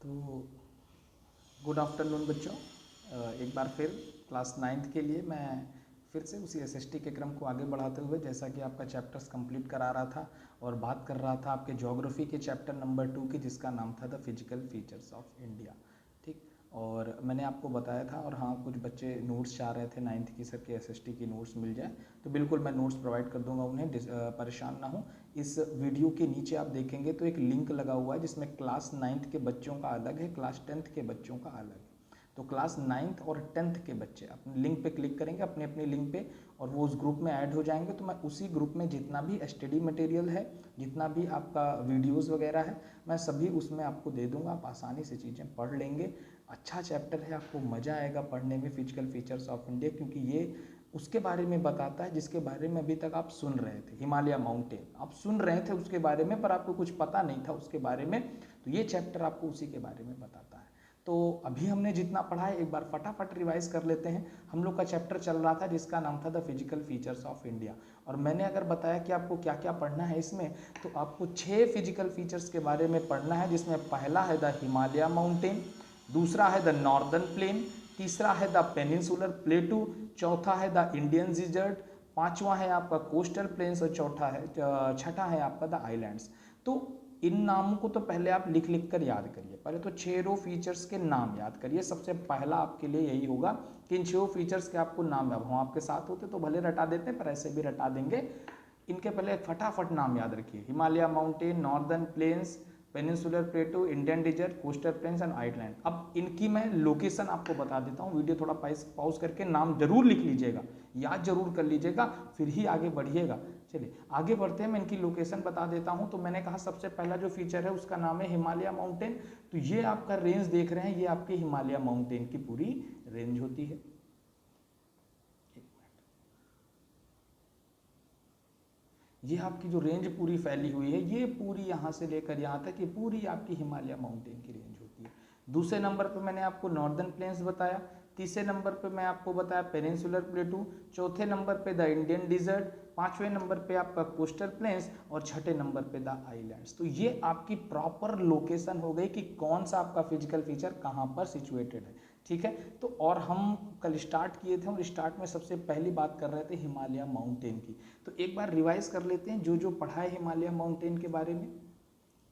तो good afternoon बच्चों। एक बार फिर क्लास 9th के लिए मैं फिर से उसी एसएसटी के क्रम को आगे बढ़ाते हुए, जैसा कि आपका चैप्टर्स कंप्लीट करा रहा था और बात कर रहा था आपके ज्योग्राफी के चैप्टर नंबर 2 की, जिसका नाम था the physical features of India. ठीक, और मैंने आपको बताया था, और हाँ कुछ बच्चे नोट्स चाह रहे थे 9th की सर के एसएसटी की नोट्स मिल जाए, तो बिल्कुल मैं नोट्स प्रोवाइड कर दूंगा उन्हें, परेशान ना हो। इस वीडियो के नीचे आप देखेंगे तो एक लिंक लगा हुआ है जिसमें क्लास 9th के बच्चों का अलग है, क्लास 10th के बच्चों का अलग है। तो क्लास 9th और 10th के बच्चे अपने लिंक पे क्लिक करेंगे, अपने अपने लिंक पे, और वो उस ग्रुप में ऐड हो जाएंगे। तो मैं उसी ग्रुप में जितना भी स्टडी मटेरियल है, जितना भी आपका वीडियोस वगैरह है, मैं सभी उसमें आपको दे दूंगा। आप आसानी से चीज़ें पढ़ लेंगे। अच्छा चैप्टर है, आपको मज़ा आएगा पढ़ने में, फिजिकल फीचर्स ऑफ इंडिया, क्योंकि ये उसके बारे में बताता है जिसके बारे में अभी तक आप सुन रहे थे। हिमालय माउंटेन आप सुन रहे थे उसके बारे में, पर आपको कुछ पता नहीं था उसके बारे में, तो ये चैप्टर आपको उसी के बारे में बताता है। तो अभी हमने जितना पढ़ा है एक बार फटाफट रिवाइज कर लेते हैं। हम लोग का चैप्टर चल रहा था जिसका नाम था the physical features of India, और मैंने अगर बताया कि आपको क्या क्या पढ़ना है इसमें, तो आपको 6 फिजिकल फीचर्स के बारे में पढ़ना है, जिसमें पहला है द हिमालय माउंटेन, दूसरा है द नॉर्दर्न प्लेन, तीसरा है द पेनिनसुलर प्लेटू, चौथा है द इंडियन डिजर्ट, पांचवा है आपका कोस्टल प्लेन्स, और छठा है आपका द आइलैंड्स। तो इन नामों को तो पहले आप लिख लिख कर याद करिए। पहले तो 6 फीचर्स के नाम याद करिए। सबसे पहला आपके लिए यही होगा कि इन 6 फीचर्स के आपको नाम याद। हम आपके साथ होते तो भले रटा देते, पर ऐसे भी रटा देंगे। इनके पहले फटाफट नाम याद रखिए। Himalaya mountain, northern plains, peninsular plateau, Indian desert, coastal plains and island. अब इनकी मैं लोकेशन आपको बता देता हूँ। वीडियो थोड़ा पॉज करके नाम जरूर लिख लीजिएगा, याद जरूर कर लीजिएगा, फिर ही आगे बढ़िएगा। चलिए आगे बढ़ते हैं, मैं इनकी लोकेशन बता देता हूँ। तो मैंने कहा सबसे पहला जो फीचर है उसका नाम है हिमालय माउंटेन। तो ये आपका रेंज देख रहे हैं, ये आपके हिमालय माउंटेन की पूरी रेंज होती है। ये आपकी जो रेंज पूरी फैली हुई है, ये पूरी यहाँ से लेकर यहाँ तक, ये पूरी आपकी हिमालय माउंटेन की रेंज होती है। दूसरे नंबर पर मैंने आपको नॉर्दर्न प्लेन्स बताया, तीसरे नंबर पे मैं आपको बताया पेनिनसुलर प्लेटू, चौथे नंबर पे द इंडियन डिजर्ट, पांचवें नंबर पे आपका कोस्टल प्लेन्स, और छठे नंबर पे द आइलैंड्स। तो ये आपकी प्रॉपर लोकेशन हो गई कि कौन सा आपका फिजिकल फीचर कहाँ पर सिचुएटेड है। ठीक है, तो और हम कल स्टार्ट किए थे, और स्टार्ट में सबसे पहली बात कर रहे थे हिमालय माउंटेन की। तो एक बार रिवाइज कर लेते हैं जो जो पढ़ा है हिमालय माउंटेन के बारे में।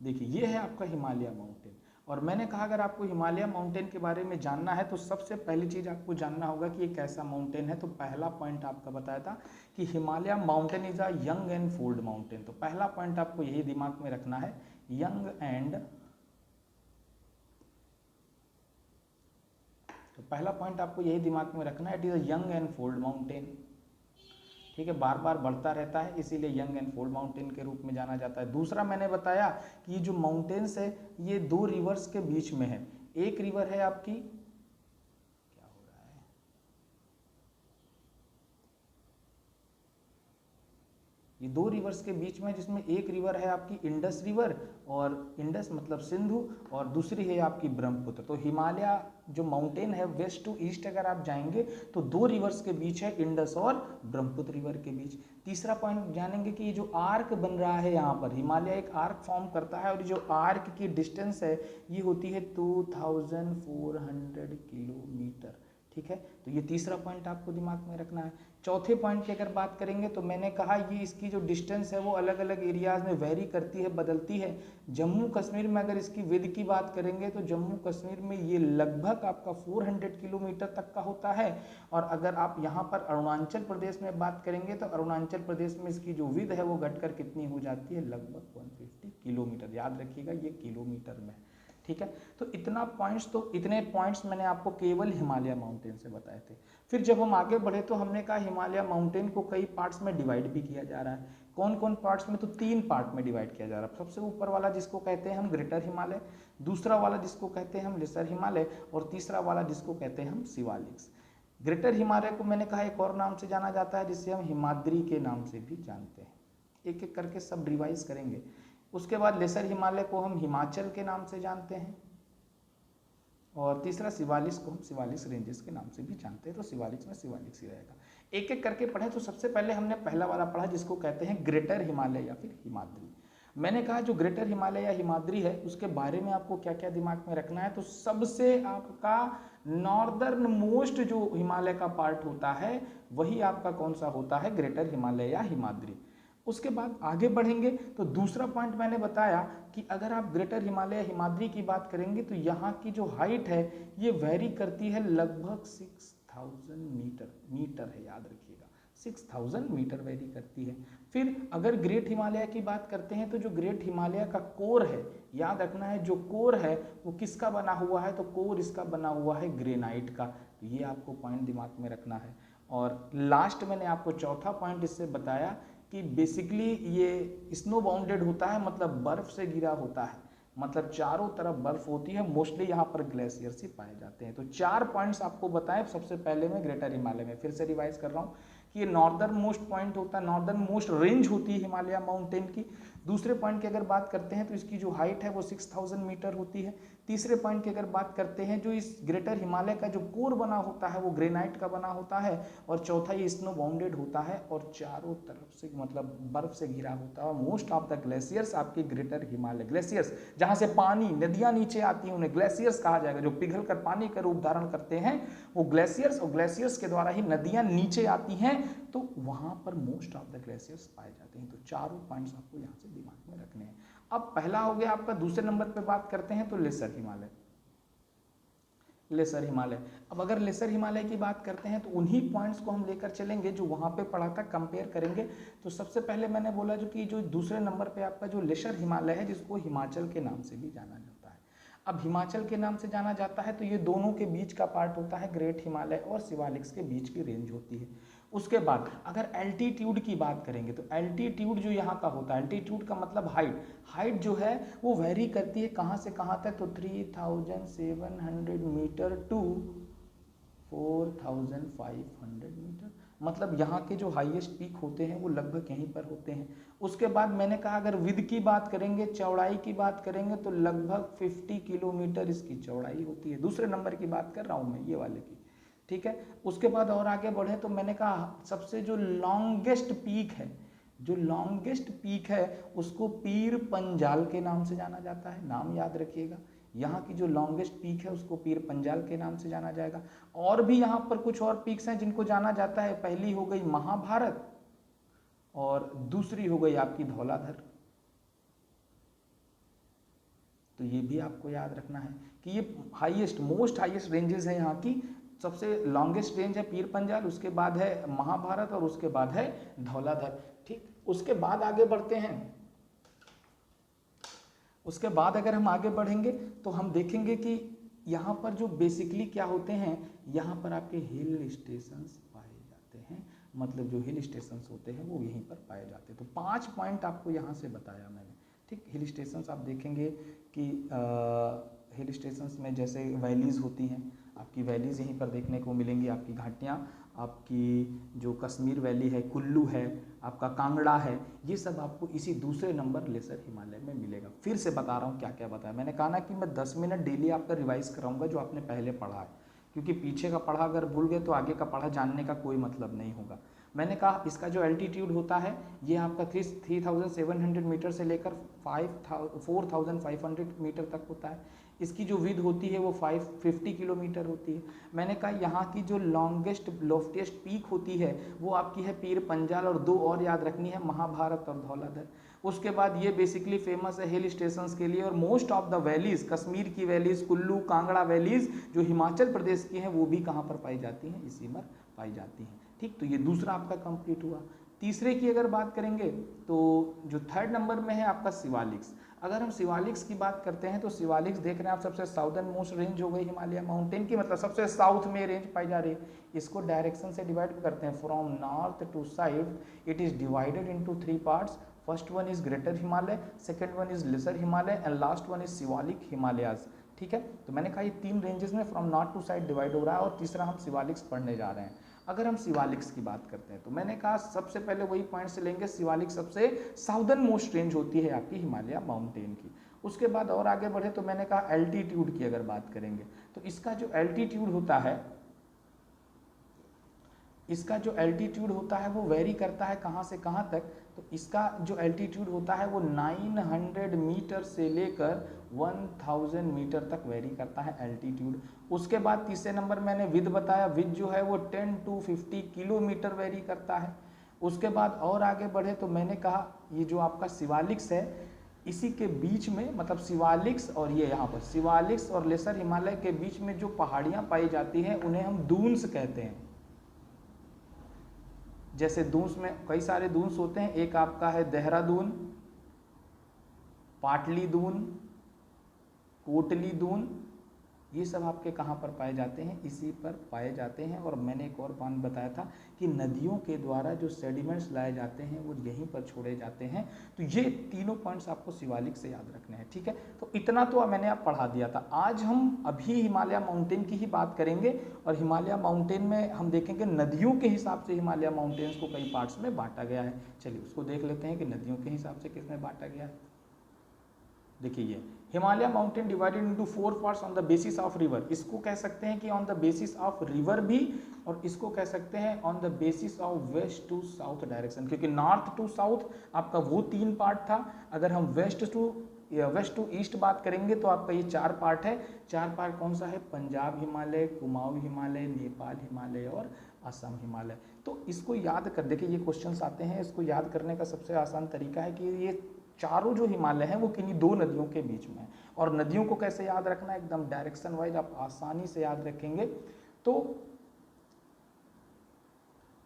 देखिए ये है आपका हिमालय माउंटेन, और मैंने कहा अगर आपको हिमालय माउंटेन के बारे में जानना है तो सबसे पहली चीज़ आपको जानना होगा कि ये कैसा माउंटेन है। तो पहला पॉइंट आपका बताया था कि Himalaya mountain is a young and fold mountain. तो पहला पॉइंट आपको यही दिमाग में रखना है, यंग एंड, तो पहला पॉइंट आपको यही दिमाग में रखना है, it is a young and fold mountain. ठीक है, बार बार बढ़ता रहता है, इसीलिए यंग एंड फोल्ड माउंटेन के रूप में जाना जाता है। दूसरा मैंने बताया कि ये जो माउंटेन्स है ये 2 रिवर्स के बीच में है। एक रिवर है आपकी, क्या हो रहा है, ये 2 रिवर्स के बीच में, जिसमें एक रिवर है आपकी इंडस रिवर, और इंडस मतलब सिंधु, और दूसरी है आपकी ब्रह्मपुत्र। तो हिमालय जो माउंटेन है वेस्ट टू ईस्ट अगर आप जाएंगे तो 2 रिवर्स के बीच है, इंडस और ब्रह्मपुत्र रिवर के बीच। तीसरा पॉइंट जानेंगे कि ये जो आर्क बन रहा है यहाँ पर, हिमालय एक आर्क फॉर्म करता है, और ये जो आर्क की डिस्टेंस है ये होती है 2400 किलोमीटर। ठीक है, तो ये तीसरा पॉइंट आपको दिमाग में रखना है। चौथे पॉइंट की अगर बात करेंगे तो मैंने कहा ये इसकी जो डिस्टेंस है वो अलग अलग एरियाज में वेरी करती है, बदलती है। जम्मू कश्मीर में अगर इसकी विड्थ की बात करेंगे तो जम्मू कश्मीर में ये लगभग आपका 400 किलोमीटर तक का होता है। और अगर आप यहाँ पर अरुणाचल प्रदेश में बात करेंगे तो अरुणाचल प्रदेश में इसकी जो विड्थ है वो घटकर कितनी हो जाती है, लगभग 150 किलोमीटर। याद रखिएगा ये किलोमीटर में। ठीक है, तो इतने पॉइंट्स मैंने आपको केवल हिमालय माउंटेन से बताए थे। फिर जब हम आगे बढ़े तो हमने कहा हिमालय माउंटेन को कई पार्ट्स में डिवाइड भी किया जा रहा है। कौन कौन पार्ट्स में, तो 3 पार्ट में डिवाइड किया जा रहा है। सबसे ऊपर वाला जिसको कहते हैं हम ग्रेटर हिमालय, दूसरा वाला जिसको कहते हैं हम लेसर हिमालय, और तीसरा वाला जिसको कहते हैं हम शिवालिक्स। ग्रेटर हिमालय को मैंने कहा एक और नाम से जाना जाता है जिसे हम हिमाद्री के नाम से भी जानते हैं। एक एक करके सब रिवाइज करेंगे। उसके बाद लेसर हिमालय को हम हिमाचल के नाम से जानते हैं, और तीसरा शिवालिक्स को हम शिवालिक्स रेंजेस के नाम से भी जानते हैं। तो शिवालिक्स में शिवालिक्स ही रहेगा। एक एक करके पढ़ें। तो सबसे पहले हमने पहला वाला पढ़ा जिसको कहते हैं ग्रेटर हिमालय या फिर हिमाद्री। मैंने कहा जो ग्रेटर हिमालय या हिमाद्री है उसके बारे में आपको क्या क्या दिमाग में रखना है। तो सबसे आपका नॉर्दर्न मोस्ट जो हिमालय का पार्ट होता है वही आपका कौन सा होता है, ग्रेटर हिमालय या हिमाद्री। उसके बाद आगे बढ़ेंगे तो दूसरा पॉइंट मैंने बताया कि अगर आप ग्रेटर हिमालय या हिमाद्री की बात करेंगे तो यहाँ की जो हाइट है ये वेरी करती है लगभग 6000 मीटर है, याद रखिएगा 6000 मीटर वेरी करती है। फिर अगर ग्रेट हिमालय की बात करते हैं तो जो ग्रेट हिमालय का कोर है, याद रखना है जो कोर है वो किसका बना हुआ है, तो कोर इसका बना हुआ है ग्रेनाइट का। तो ये आपको पॉइंट दिमाग में रखना है। और लास्ट मैंने आपको चौथा पॉइंट इससे बताया कि बेसिकली ये स्नो बाउंडेड होता है, मतलब बर्फ से घिरा होता है, मतलब चारों तरफ बर्फ होती है। मोस्टली यहाँ पर ग्लेशियर्स ही पाए जाते हैं। तो 4 पॉइंट्स आपको बताएं। सबसे पहले मैं ग्रेटर हिमालय में फिर से रिवाइज कर रहा हूँ कि ये नॉर्दर्न मोस्ट पॉइंट होता है, नॉर्दर्न मोस्ट रेंज होती है हिमालय माउंटेन की। दूसरे पॉइंट की अगर बात करते हैं तो इसकी जो हाइट है वो 6000 मीटर होती है। तीसरे पॉइंट की अगर बात करते हैं जो इस ग्रेटर हिमालय का जो कोर बना होता है वो ग्रेनाइट का बना होता है। और चौथा ये स्नो बाउंडेड होता है और चारों तरफ से मतलब बर्फ से घिरा होता है। मोस्ट ऑफ द ग्लेशियर्स आपके ग्रेटर हिमालय, ग्लेशियर्स जहाँ से पानी नदियाँ नीचे आती हैं उन्हें ग्लेशियर्स कहा जाएगा। जो पिघल कर पानी का रूप धारण करते हैं वो ग्लेशियर्स, और ग्लेशियर्स के द्वारा ही नदियाँ नीचे आती हैं, तो वहाँ पर मोस्ट ऑफ द ग्लेशियर्स पाए जाते हैं। तो चारों पॉइंट्स आपको यहाँ से दिमाग में रखने हैं। अब पहला हो गया आपका। दूसरे नंबर पे बात करते हैं तो लेसर हिमालय, लेसर हिमालय। अब अगर लेसर हिमालय की बात करते हैं तो उन्हीं पॉइंट्स को हम लेकर चलेंगे जो वहाँ पे पढ़ा था, कंपेयर करेंगे। तो सबसे पहले मैंने बोला जो कि जो दूसरे नंबर पे आपका जो लेसर हिमालय है जिसको हिमाचल के नाम से भी जाना जाता है। अब हिमाचल के नाम से जाना जाता है तो ये दोनों के बीच का पार्ट होता है, ग्रेट हिमालय और शिवालिक्स के बीच की रेंज होती है। उसके बाद अगर एल्टीट्यूड की बात करेंगे तो एल्टीट्यूड जो यहाँ का होता है, एल्टीट्यूड का मतलब हाइट, हाइट जो है वो वेरी करती है कहाँ से कहाँ तक, तो 3700 मीटर टू 4500 मीटर। मतलब यहाँ के जो हाईएस्ट पीक होते हैं वो लगभग यहीं पर होते हैं। उसके बाद मैंने कहा अगर विद की बात करेंगे, चौड़ाई की बात करेंगे तो लगभग 50 किलोमीटर इसकी चौड़ाई होती है। दूसरे नंबर की बात कर रहा हूँ मैं, ये वाले की, ठीक है। उसके बाद और आगे बढ़े तो मैंने कहा सबसे जो लॉन्गेस्ट पीक है, जो लॉन्गेस्ट पीक है उसको पीर पंजाल के नाम से जाना जाता है। नाम याद रखिएगा, यहाँ की जो लॉन्गेस्ट पीक है उसको पीर पंजाल के नाम से जाना जाएगा। और भी यहाँ पर कुछ और पीक्स हैं जिनको जाना जाता है। पहली हो गई महाभारत और दूसरी हो गई आपकी धौलाधर। तो ये भी आपको याद रखना है कि ये हाईएस्ट, मोस्ट हाईएस्ट रेंजेस है यहाँ की। सबसे लॉन्गेस्ट रेंज है पीर पंजाल, उसके बाद है महाभारत और उसके बाद है धौलाधर। ठीक, उसके बाद आगे बढ़ते हैं। उसके बाद अगर हम आगे बढ़ेंगे तो हम देखेंगे कि यहाँ पर जो बेसिकली क्या होते हैं, यहाँ पर आपके हिल स्टेशंस पाए जाते हैं। मतलब जो हिल स्टेशंस होते हैं वो यहीं पर पाए जाते हैं। तो 5 पॉइंट आपको यहाँ से बताया मैंने। ठीक, हिल स्टेशंस आप देखेंगे कि हिल स्टेशंस में जैसे वैलीज़ होती हैं, आपकी वैलीज़ यहीं पर देखने को मिलेंगी। आपकी घाटियाँ, आपकी जो कश्मीर वैली है, कुल्लू है, आपका कांगड़ा है, ये सब आपको इसी दूसरे नंबर लेसर हिमालय में मिलेगा। फिर से बता रहा हूँ क्या क्या बताया मैंने। कहा ना कि मैं 10 मिनट डेली आपका रिवाइज कराऊंगा जो आपने पहले पढ़ा है, क्योंकि पीछे का पढ़ा अगर भूल गए तो आगे का पढ़ा जानने का कोई मतलब नहीं होगा। मैंने कहा इसका जो एल्टीट्यूड होता है ये आपका 3700 मीटर से लेकर 4500 मीटर तक होता है। इसकी जो विड्थ होती है वो 550 किलोमीटर होती है। मैंने कहा यहाँ की जो लॉन्गेस्ट लॉफ्टेस्ट पीक होती है वो आपकी है पीर पंजाल, और 2 और याद रखनी है, महाभारत और धौलाधर। उसके बाद ये बेसिकली फेमस है हिल स्टेशंस के लिए। और most of the valleys, Kashmir की वैलीज, कुल्लू कांगड़ा वैलीज जो हिमाचल प्रदेश की हैं वो भी कहाँ पर पाई जाती हैं, इसी में पाई जाती हैं। ठीक, तो ये दूसरा आपका कंप्लीट हुआ। तीसरे की अगर बात करेंगे तो जो 3rd नंबर में है आपका शिवालिक्स। अगर हम शिवालिक्स की बात करते हैं तो शिवालिक्स देख रहे हैं आप, सबसे साउदर्न मोस्ट रेंज हो गई हिमालय माउंटेन की, मतलब सबसे साउथ में रेंज पाई जा रही है। इसको डायरेक्शन से डिवाइड करते हैं, from north to south it is divided into 3 parts. First one is greater Himalaya, second one is lesser Himalaya and last one is Shivalik Himalayas. ठीक है, तो मैंने कहा ये 3 रेंजेस में from north to south divide हो रहा है, और तीसरा हम शिवालिक्स पढ़ने जा रहे हैं। अगर हम शिवालिक्स की बात करते हैं तो मैंने कहा सबसे पहले वही पॉइंट से लेंगे, शिवालिक्स सबसे साउदर्न मोस्ट रेंज होती है आपकी हिमालय माउंटेन की। उसके बाद और आगे बढ़े तो मैंने कहा एल्टीट्यूड की अगर बात करेंगे तो इसका जो एल्टीट्यूड होता है इसका जो एल्टीट्यूड होता है वो वेरी करता है कहाँ से कहाँ तक, तो इसका जो एल्टीट्यूड होता है वो 900 मीटर से लेकर 1000 मीटर तक वेरी करता है एल्टीट्यूड। उसके बाद तीसरे नंबर मैंने विद बताया, विद जो है वो 10 to 50 किलोमीटर वेरी करता है। उसके बाद और आगे बढ़े तो मैंने कहा ये जो आपका शिवालिक्स है इसी के बीच में, मतलब शिवालिक्स और ये यहाँ पर शिवालिक्स और लेसर हिमालय के बीच में जो पहाड़ियाँ पाई जाती हैं उन्हें हम दून्स कहते हैं। जैसे दून्स में कई सारे दून्स होते हैं, एक आपका है देहरादून, पाटली दून, कोटली दून, ये सब आपके कहाँ पर पाए जाते हैं, इसी पर पाए जाते हैं। और मैंने एक और पॉइंट बताया था कि नदियों के द्वारा जो सेडिमेंट्स लाए जाते हैं वो यहीं पर छोड़े जाते हैं। तो ये तीनों पॉइंट्स आपको शिवालिक से याद रखने हैं, ठीक है। तो इतना तो मैंने आप पढ़ा दिया था। आज हम अभी हिमालय माउंटेन की ही बात करेंगे और हिमालय माउंटेन में हम देखेंगे नदियों के हिसाब से हिमालय माउंटेन्स को कई पार्ट्स में बांटा गया है। चलिए उसको देख लेते हैं कि नदियों के हिसाब से किसमें बांटा गया है। देखिए ये Himalaya mountain divided into 4 parts on the basis of river, इसको कह सकते हैं कि on the basis of river भी, और इसको कह सकते हैं on the basis of west to south direction, क्योंकि नॉर्थ टू साउथ आपका वो 3 पार्ट था। अगर हम वेस्ट टू ईस्ट बात करेंगे तो आपका ये 4 पार्ट है। 4 पार्ट कौन सा है, पंजाब हिमालय, कुमाऊं हिमालय, नेपाल हिमालय और असम हिमालय। तो इसको याद कर, देखिए ये क्वेश्चंस आते हैं, इसको याद करने का सबसे आसान तरीका है कि ये चारों जो हिमालय हैं वो किन्हीं 2 नदियों के बीच में है। और नदियों को कैसे याद रखना है, एकदम डायरेक्शन वाइज आप आसानी से याद रखेंगे। तो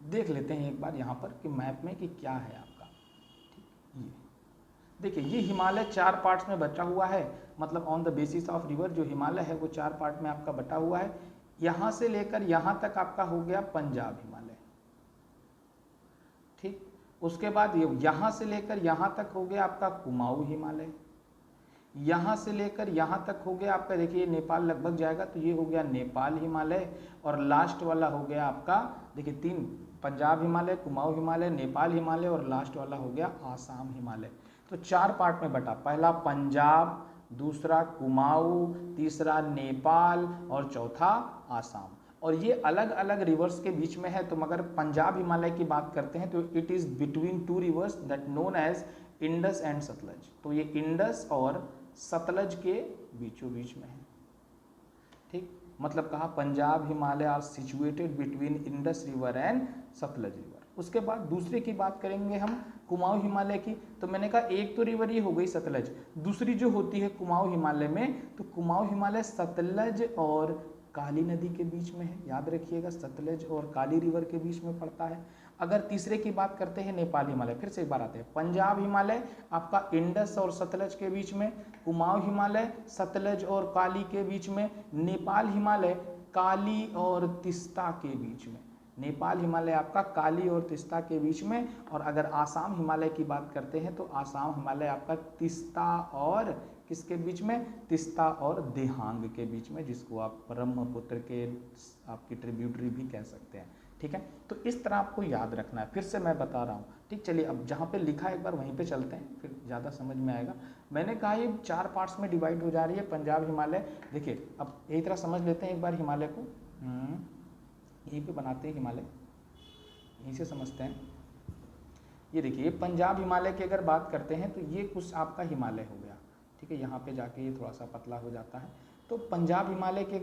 देख लेते हैं एक बार यहाँ पर कि मैप में कि क्या है आपका, ठीक। ये देखिए ये हिमालय 4 पार्ट्स में बटा हुआ है, मतलब on the basis of river जो हिमालय है वो 4 पार्ट में आपका बटा हुआ है। यहाँ से लेकर यहाँ तक आपका हो गया पंजाब हिमालय, ठीक। उसके बाद ये यहाँ से लेकर यहाँ तक हो गया आपका कुमाऊं हिमालय, यहाँ से लेकर यहाँ तक हो गया आपका, देखिए नेपाल लगभग जाएगा तो ये हो गया नेपाल हिमालय, और लास्ट वाला हो गया आपका, देखिए 3, पंजाब हिमालय, कुमाऊं हिमालय, नेपाल हिमालय, और लास्ट वाला हो गया आसाम हिमालय। तो 4 पार्ट में बटा, पहला पंजाब, दूसरा कुमाऊं, तीसरा नेपाल और चौथा आसाम। और ये अलग अलग रिवर्स के बीच में है। तो मगर पंजाब हिमालय की बात करते हैं तो it is between 2 rivers that known as Indus and Sutlej. तो ये इंडस और सतलज के बीचों बीच में है, ठीक। मतलब कहा Punjab Himalaya are situated between Indus river and Sutlej river. उसके बाद दूसरे की बात करेंगे हम कुमाऊं हिमालय की। तो मैंने कहा एक तो रिवर ये हो गई सतलज, दूसरी जो होती है कुमाऊं हिमालय में, तो कुमाऊं हिमालय सतलज और काली नदी के बीच में है, याद रखिएगा सतलज और काली रिवर के बीच में पड़ता है। अगर तीसरे की बात करते हैं नेपाल हिमालय, फिर से एक बार आते हैं, पंजाब हिमालय आपका इंडस और सतलज के बीच में, कुमाऊं हिमालय सतलज और काली के बीच में, नेपाल हिमालय काली और तिस्ता के बीच में, नेपाल हिमालय आपका काली और तिस्ता के बीच में। और अगर आसाम हिमालय की बात करते हैं तो आसाम हिमालय आपका तिस्ता और किसके बीच में, तिस्ता और देहांग के बीच में, जिसको आप ब्रह्मपुत्र के आपकी ट्रिब्यूटरी भी कह सकते हैं, ठीक है। तो इस तरह आपको याद रखना है, फिर से मैं बता रहा हूँ, ठीक। चलिए अब जहाँ पे लिखा है एक बार वहीं पे चलते हैं, फिर ज़्यादा समझ में आएगा। मैंने कहा ये 4 पार्ट्स में डिवाइड हो जा रही है पंजाब हिमालय। देखिए अब यही तरह समझ लेते हैं एक बार हिमालय को, यहीं पे बनाते हैं हिमालय, यहीं से समझते हैं। ये देखिए पंजाब हिमालय की अगर बात करते हैं तो ये कुछ आपका हिमालय हो गया, ठीक है। यहाँ पे जाके ये थोड़ा सा पतला हो जाता है। तो पंजाब हिमालय की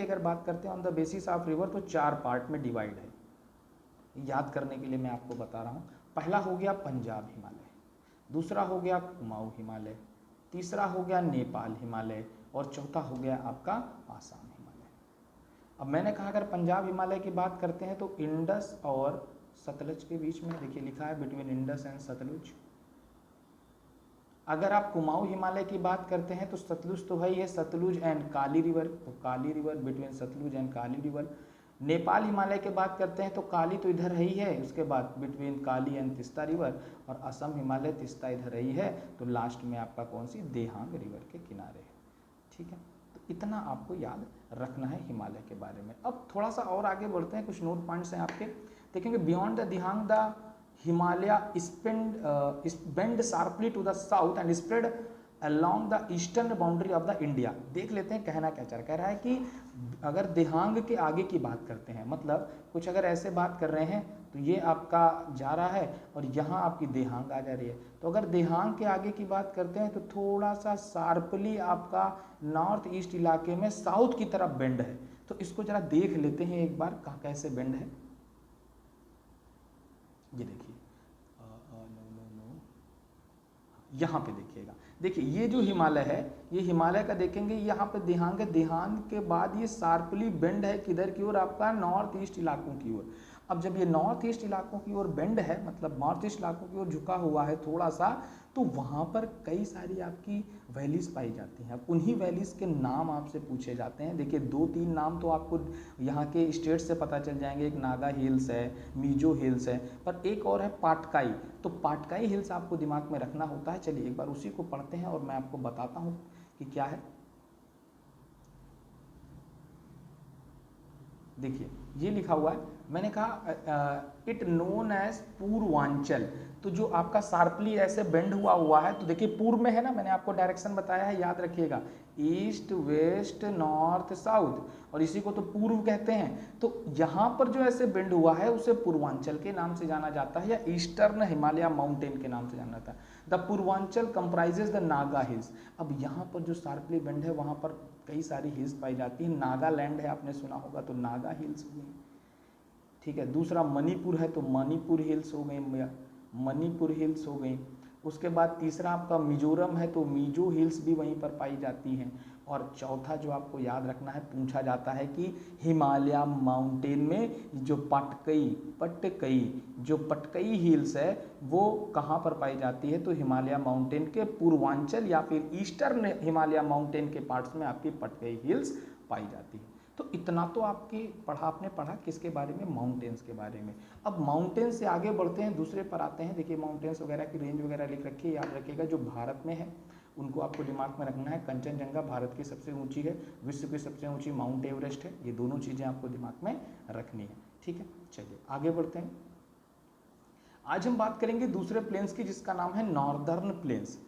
अगर बात करते हैं on the basis of river, तो 4 पार्ट में डिवाइड है। याद करने के लिए मैं आपको बता रहा हूँ। पहला हो गया पंजाब हिमालय, दूसरा हो गया कुमाऊं हिमालय, तीसरा हो गया नेपाल हिमालय, और चौथा हो गया आपका आसाम हिमालय। अब मैंने कहा अगर पंजाब हिमालय की बात करते हैं तो इंडस और सतलज के बीच में, देखिए लिखा है बिटवीन इंडस एंड सतलुज। अगर आप कुमाऊं हिमालय की बात करते हैं तो सतलुज तो है ही है, सतलुज एंड काली रिवर, तो Kali river between Sutlej and Kali river. Nepal Himalaya की बात करते हैं तो काली तो इधर है ही है, उसके बाद between Kali and Teesta river, और असम हिमालय तिस्ता इधर ही है, तो लास्ट में आपका कौन सी, देहांग रिवर के किनारे है, ठीक है। तो इतना आपको याद रखना है हिमालय के बारे में। अब थोड़ा सा और आगे बढ़ते हैं, कुछ नोट पॉइंट्स हैं आपके, देखेंगे beyond the Dihang the Himalaya bend sharply to the south and spread along the eastern boundary of the India. देख लेते हैं कहना क्या चाह रहा है। कह रहा है कि अगर देहांग के आगे की बात करते हैं, मतलब कुछ अगर ऐसे बात कर रहे हैं तो ये आपका जा रहा है और यहाँ आपकी देहांग आ जा रही है। तो अगर देहांग के आगे की बात करते हैं तो थोड़ा सा शार्पली आपका नॉर्थ ईस्ट इलाके में साउथ की तरफ बेंड है। तो इसको जरा देख लेते हैं एक बार कहाँ कैसे बेंड है। ये देखिए यहाँ पे देखिएगा, देखिए ये जो हिमालय है, ये हिमालय का देखेंगे यहाँ पे देहांग है, देहांग के बाद ये शार्पली बेंड है किधर की ओर, आपका नॉर्थ ईस्ट इलाकों की ओर। अब जब ये नॉर्थ ईस्ट इलाकों की ओर बेंड है, मतलब नॉर्थ ईस्ट इलाकों की ओर झुका हुआ है थोड़ा सा, तो वहाँ पर कई सारी आपकी वैलीज पाई जाती हैं। अब उन्हीं वैलीज के नाम आपसे पूछे जाते हैं। देखिए 2-3 नाम तो आपको यहाँ के स्टेट से पता चल जाएंगे, एक नागा हिल्स है, मिजो हिल्स है, पर एक और है पाटकाई। तो पाटकाई हिल्स आपको दिमाग में रखना होता है। चलिए एक बार उसी को पढ़ते हैं और मैं आपको बताता हूँ कि क्या है। देखिए ये लिखा हुआ है, मैंने कहा इट नोन एज पूर्वांचल। तो जो आपका शार्पली ऐसे बेंड हुआ है, तो देखिए पूर्व में है ना, मैंने आपको डायरेक्शन बताया है, याद रखिएगा, ईस्ट वेस्ट नॉर्थ साउथ, और इसी को तो पूर्व कहते हैं। तो यहाँ पर जो ऐसे बेंड हुआ है उसे पूर्वांचल के नाम से जाना जाता है, या ईस्टर्न हिमालय माउंटेन के नाम से जाना जाता है। The Purvanchal comprises the Naga hills. अब यहाँ पर जो शार्पली बेंड है वहाँ पर कई सारी हिल्स पाई जाती है। नागालैंड है, आपने सुना होगा, तो नागा हिल्स हुई, ठीक है। दूसरा मणिपुर है तो मणिपुर हिल्स हो गई, मणिपुर हिल्स हो गई। उसके बाद तीसरा आपका मिजोरम है तो मिजो हिल्स भी वहीं पर पाई जाती हैं। और चौथा जो आपको याद रखना है, पूछा जाता है कि हिमालय माउंटेन में जो पटकई हिल्स है वो कहाँ पर पाई जाती है, तो हिमालय माउंटेन के पूर्वांचल या फिर ईस्टर्न हिमालय माउंटेन के पार्ट्स में आपकी पटकई हिल्स पाई जाती है। तो इतना तो आपने पढ़ा किसके बारे में, माउंटेन्स के बारे में। अब माउंटेन से आगे बढ़ते हैं, दूसरे पर आते हैं। देखिए माउंटेन्स वगैरह की रेंज वगैरह लिख रखी है, याद रखिएगा। जो भारत में है उनको आपको दिमाग में रखना है। कंचनजंगा भारत की सबसे ऊंची है, विश्व की सबसे ऊंची माउंट एवरेस्ट है। ये दोनों चीज़ें आपको दिमाग में रखनी है, ठीक है। चलिए आगे बढ़ते हैं। आज हम बात करेंगे दूसरे प्लेन्स की, जिसका नाम है नॉर्दर्न प्लेन्स।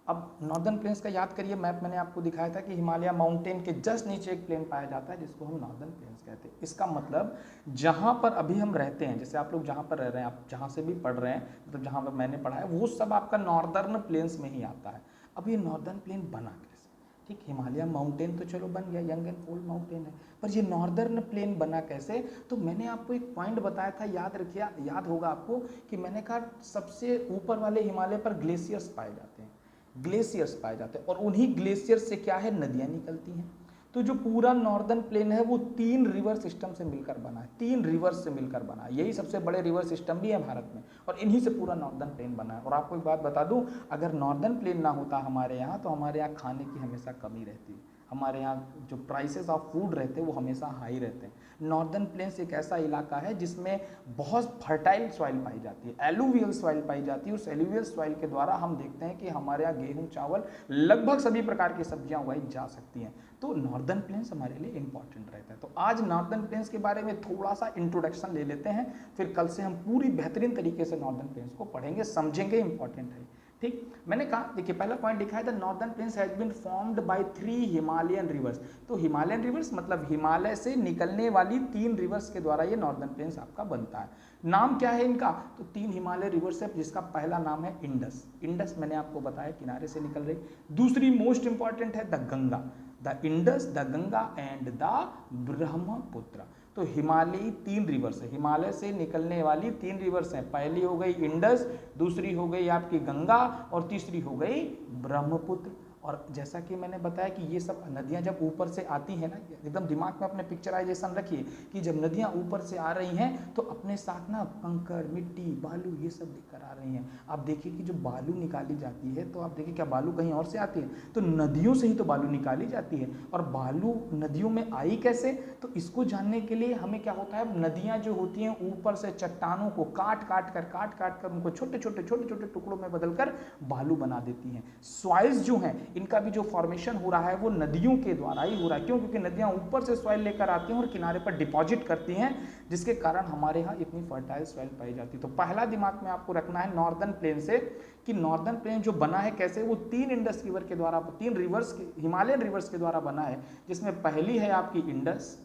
अब नॉर्दर्न प्लेन्स का याद करिए, मैप मैंने आपको दिखाया था कि हिमालय माउंटेन के जस्ट नीचे एक प्लेन पाया जाता है जिसको हम नॉर्दर्न प्लेन्स कहते हैं। इसका मतलब जहाँ पर अभी हम रहते हैं, जैसे आप लोग जहाँ पर रह रहे हैं, आप जहाँ से भी पढ़ रहे हैं, मतलब जहाँ पर मैंने पढ़ा है, वो सब आपका नॉर्दर्न प्लेन्स में ही आता है। अब ये नॉर्दर्न प्लेन बना कैसे, ठीक, हिमालय माउंटेन तो चलो बन गया, यंगनफॉल्ड माउंटेन है, पर ये नॉर्दर्न प्लेन बना कैसे। तो मैंने आपको एक पॉइंट बताया था, याद रखिए, याद होगा आपको, कि मैंने कहा सबसे ऊपर वाले हिमालय पर ग्लेशियर्स पाए जाते हैं, ग्लेशियर्स पाए जाते हैं, और उन्हीं ग्लेशियर्स से क्या है, नदियाँ निकलती हैं। तो जो पूरा नॉर्दर्न प्लेन है वो 3 रिवर सिस्टम से मिलकर बना है, 3 रिवर्स से मिलकर बना है। यही सबसे बड़े रिवर सिस्टम भी है भारत में, और इन्हीं से पूरा नॉर्दर्न प्लेन बना है। और आपको एक बात बता दूं, अगर नॉर्दर्न प्लेन ना होता हमारे यहाँ, तो हमारे यहाँ खाने की हमेशा कमी रहती है, हमारे यहाँ जो प्राइसेस ऑफ फूड रहते हैं वो हमेशा हाई रहते हैं। नॉर्दर्न प्लेन्स एक ऐसा इलाका है जिसमें बहुत फर्टाइल सॉइल पाई जाती है, एलुवियल सॉइल पाई जाती है। उस एलुवियल सॉइल के द्वारा हम देखते हैं कि हमारे यहाँ गेहूँ, चावल, लगभग सभी प्रकार की सब्जियां उगाई जा सकती हैं। तो नॉर्दर्न प्लेन्स हमारे लिए इंपॉर्टेंट रहता है। तो आज नॉर्दर्न प्लेन्स के बारे में थोड़ा सा इंट्रोडक्शन ले लेते हैं, फिर कल से हम पूरी बेहतरीन तरीके से नॉर्दर्न प्लेन्स को पढ़ेंगे, समझेंगे, इंपॉर्टेंट है, ठीक। मैंने कहा, देखिए पहला पॉइंट लिखा है, the northern plains has been formed by 3 Himalayan rivers. तो हिमालयन रिवर्स मतलब हिमालय से निकलने वाली 3 रिवर्स के द्वारा ये नॉर्दर्न प्लेन्स आपका बनता है। नाम क्या है इनका, तो 3 हिमालय रिवर्स है, जिसका पहला नाम है इंडस। इंडस मैंने आपको बताया किनारे से निकल रही। दूसरी मोस्ट इंपॉर्टेंट है the Ganga, the Indus, the Ganga and the Brahmaputra. तो हिमालयी 3 रिवर्स है, हिमालय से निकलने वाली 3 रिवर्स हैं। पहली हो गई इंडस, दूसरी हो गई आपकी गंगा, और तीसरी हो गई ब्रह्मपुत्र। और जैसा कि मैंने बताया कि ये सब नदियाँ जब ऊपर से आती हैं ना, एकदम दिमाग में अपने पिक्चराइजेशन रखिए कि जब नदियाँ ऊपर से आ रही हैं तो अपने साथ ना कंकड़, मिट्टी, बालू, ये सब लेकर आ रही हैं। आप देखिए कि जो बालू निकाली जाती है, तो आप देखिए क्या बालू कहीं और से आती है, तो नदियों से ही तो बालू निकाली जाती है। और बालू नदियों में आई कैसे, तो इसको जानने के लिए हमें क्या होता है, नदियाँ जो होती हैं ऊपर से चट्टानों को काट काट कर उनको छोटे छोटे टुकड़ों में बदलकर बालू बना देती हैं। सॉइल्स जो हैं इनका भी जो फॉर्मेशन हो रहा है वो नदियों के द्वारा ही हो रहा है। क्यों? क्योंकि नदियाँ ऊपर से सॉइल लेकर आती हैं और किनारे पर डिपॉजिट करती हैं, जिसके कारण हमारे यहाँ इतनी फर्टाइल सॉइल पाई जाती है। तो पहला दिमाग में आपको रखना है नॉर्दर्न प्लेन से, कि नॉर्दर्न प्लेन जो बना है कैसे, वो 3 इंडस रिवर के द्वारा, 3 रिवर्स के, हिमालयन रिवर्स के द्वारा बना है, जिसमें पहली है आपकी इंडस,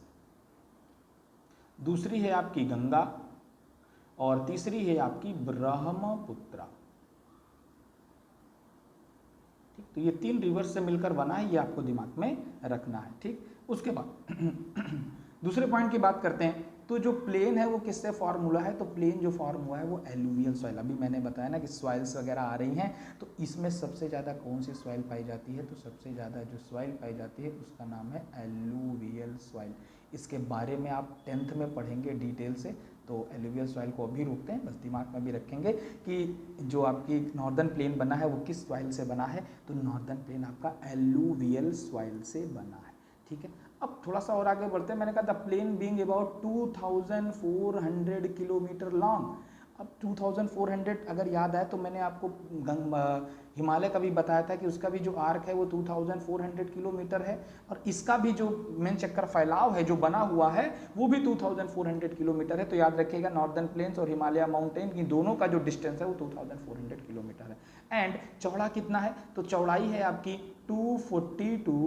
दूसरी है आपकी गंगा और तीसरी है आपकी ब्रह्मपुत्रा। ठीक, तो ये 3 रिवर्स से मिलकर बना है, ये आपको दिमाग में रखना है। ठीक, उसके बाद दूसरे पॉइंट की बात करते हैं। तो जो प्लेन है वो किससे फॉर्म हुआ है? तो प्लेन जो फॉर्म हुआ है वो एलुवियल सॉइल, अभी मैंने बताया ना कि सॉइल्स वगैरह आ रही हैं, तो इसमें सबसे ज़्यादा कौन सी सॉइल पाई जाती है? तो सबसे ज़्यादा जो सॉइल पाई जाती है उसका नाम है एलुवियल सॉइल। इसके बारे में आप 10th में पढ़ेंगे डिटेल से, तो एलुवियल सॉइल को अभी रोकते हैं, बस दिमाग में भी रखेंगे कि जो आपकी नॉर्दर्न प्लेन बना है वो किस सॉइल से बना है? तो नॉर्दर्न प्लेन आपका एलुवियल सॉइल से बना है। ठीक है, अब थोड़ा सा और आगे बढ़ते हैं। मैंने कहा the plain being about 2400 kilometre long. अब 2400 अगर याद आए तो मैंने आपको हिमालय का भी बताया था कि उसका भी जो आर्क है वो 2400 किलोमीटर है, और इसका भी जो मेन चक्कर फैलाव है जो बना हुआ है वो भी 2400 किलोमीटर है। तो याद रखिएगा नॉर्दर्न प्लेन्स और हिमालय माउंटेन की दोनों का जो डिस्टेंस है वो 2400 किलोमीटर है। एंड चौड़ा कितना है? तो चौड़ाई है आपकी 240 to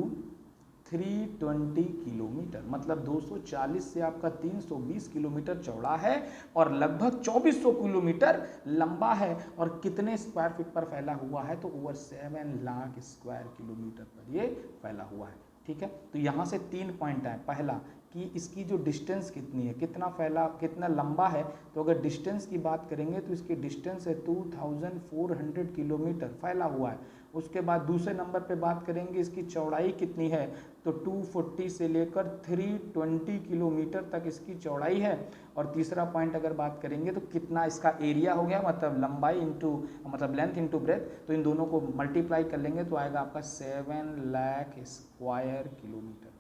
320 किलोमीटर, मतलब 240 से आपका 320 किलोमीटर चौड़ा है और लगभग 2400 किलोमीटर लंबा है। और कितने स्क्वायर फीट पर फैला हुआ है? तो ओवर 7 लाख स्क्वायर किलोमीटर पर ये फैला हुआ है। ठीक है, तो यहाँ से 3 पॉइंट है। पहला कि इसकी जो डिस्टेंस कितनी है, कितना फैला, कितना लंबा है, तो अगर डिस्टेंस की बात करेंगे तो इसकी डिस्टेंस है 2400 किलोमीटर फैला हुआ है। उसके बाद दूसरे नंबर पे बात करेंगे इसकी चौड़ाई कितनी है, तो 240 से लेकर 320 किलोमीटर तक इसकी चौड़ाई है। और तीसरा पॉइंट अगर बात करेंगे तो कितना इसका एरिया हो गया, मतलब लंबाई इंटू मतलब लेंथ इंटू ब्रेथ, तो इन दोनों को मल्टीप्लाई कर लेंगे तो आएगा आपका 7 लाख स्क्वायर किलोमीटर।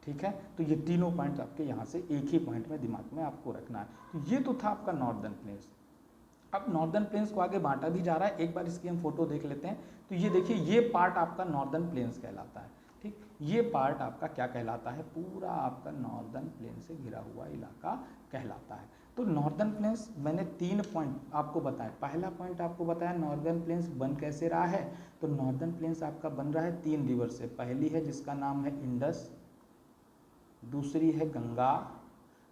ठीक है, तो ये तीनों पॉइंट आपके यहाँ से एक ही पॉइंट में दिमाग में आपको रखना है। तो ये तो था आपका नॉर्दर्न प्लेन्स। अब नॉर्दर्न प्लेन्स को आगे बांटा भी जा रहा है, एक बार इसकी हम फोटो देख लेते हैं। तो ये देखिए, ये पार्ट आपका नॉर्दर्न प्लेन्स कहलाता है। ठीक, ये पार्ट आपका क्या कहलाता है? पूरा आपका नॉर्दर्न प्लेन से घिरा हुआ इलाका कहलाता है। तो नॉर्दर्न प्लेन्स मैंने 3 पॉइंट आपको बताया। पहला पॉइंट आपको बताया नॉर्दर्न प्लेन्स बन कैसे रहा है, तो नॉर्दर्न प्लेन्स आपका बन रहा है 3 रिवर से। पहली है जिसका नाम है इंडस, दूसरी है गंगा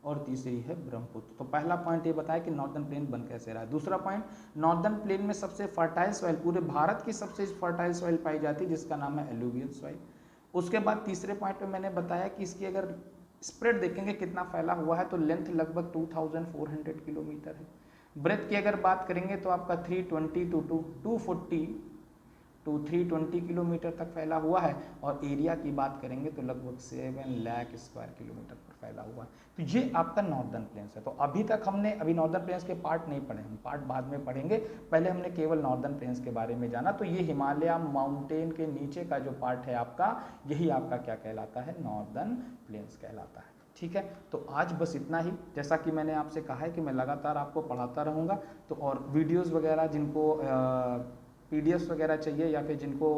और तीसरी है ब्रह्मपुत्र। तो पहला पॉइंट ये बताया कि नॉर्दर्न प्लेन बन कैसे रहा है। दूसरा पॉइंट, नॉर्दर्न प्लेन में सबसे फर्टाइल सॉइल, पूरे भारत की सबसे फर्टाइल सॉइल पाई जाती है जिसका नाम है एलुवियल सॉइल। उसके बाद तीसरे पॉइंट में मैंने बताया कि इसकी अगर स्प्रेड देखेंगे कितना फैला हुआ है, तो लेंथ लगभग 2400 किलोमीटर है। ब्रेथ की अगर बात करेंगे तो आपका 320 to 240 to 320 किलोमीटर तक फैला हुआ है। और एरिया की बात करेंगे तो लगभग 7 लाख स्क्वायर किलोमीटर पर फैला हुआ है। तो ये आपका नॉर्दर्न प्लेन्स है। तो अभी तक हमने नॉर्दर्न प्लेन्स के पार्ट नहीं पढ़े, हम पार्ट बाद में पढ़ेंगे। पहले हमने केवल नॉर्दर्न प्लेन्स के बारे में जाना। तो ये हिमालय माउंटेन के नीचे का जो पार्ट है आपका, यही आपका क्या कहलाता है? नॉर्दर्न प्लेन्स कहलाता है। ठीक है, तो आज बस इतना ही। जैसा कि मैंने आपसे कहा है कि मैं लगातार आपको पढ़ाता रहूँगा। तो और वीडियोज़ वगैरह जिनको पीडीएफ वगैरह चाहिए या फिर जिनको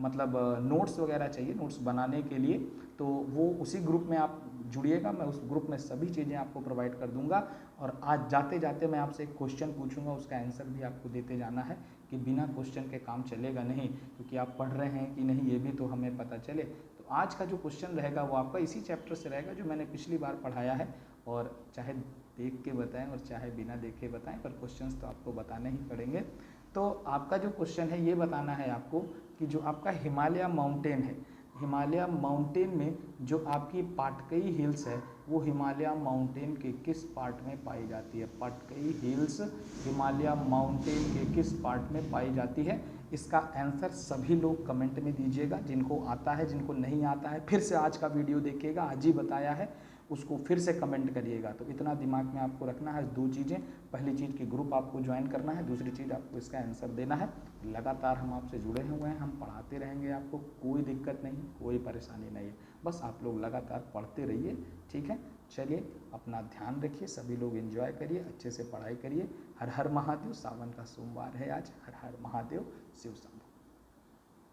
मतलब नोट्स वगैरह चाहिए, नोट्स बनाने के लिए, तो वो उसी ग्रुप में आप जुड़िएगा। मैं उस ग्रुप में सभी चीज़ें आपको प्रोवाइड कर दूंगा। और आज जाते जाते मैं आपसे एक क्वेश्चन पूछूंगा, उसका आंसर भी आपको देते जाना है, कि बिना क्वेश्चन के काम चलेगा नहीं, क्योंकि आप पढ़ रहे हैं कि नहीं ये भी तो हमें पता चले। तो आज का जो क्वेश्चन रहेगा वो आपका इसी चैप्टर से रहेगा जो मैंने पिछली बार पढ़ाया है। और चाहे देख के बताएं और चाहे बिना देखे बताएं, पर क्वेश्चंस तो आपको बताने ही पड़ेंगे। तो आपका जो क्वेश्चन है ये बताना है आपको कि जो आपका हिमालय माउंटेन है, हिमालय माउंटेन में जो आपकी पाटकई हिल्स है, वो हिमालय माउंटेन के किस पार्ट में पाई जाती है? पाटकई हिल्स हिमालय माउंटेन के किस पार्ट में पाई जाती है? इसका आंसर सभी लोग कमेंट में दीजिएगा, जिनको आता है, जिनको नहीं आता है फिर से आज का वीडियो देखिएगा, आज ही बताया है उसको फिर से कमेंट करिएगा। तो इतना दिमाग में आपको रखना है 2 चीज़ें। पहली चीज़ कि ग्रुप आपको ज्वाइन करना है, दूसरी चीज़ आपको इसका आंसर देना है। लगातार हम आपसे जुड़े हुए हैं, हम पढ़ाते रहेंगे, आपको कोई दिक्कत नहीं, कोई परेशानी नहीं है। बस आप लोग लगातार पढ़ते रहिए। ठीक है, चलिए अपना ध्यान रखिए, सभी लोग एंजॉय करिए, अच्छे से पढ़ाई करिए। हर हर महादेव। सावन का सोमवार है आज। हर हर महादेव, शिव शंभू।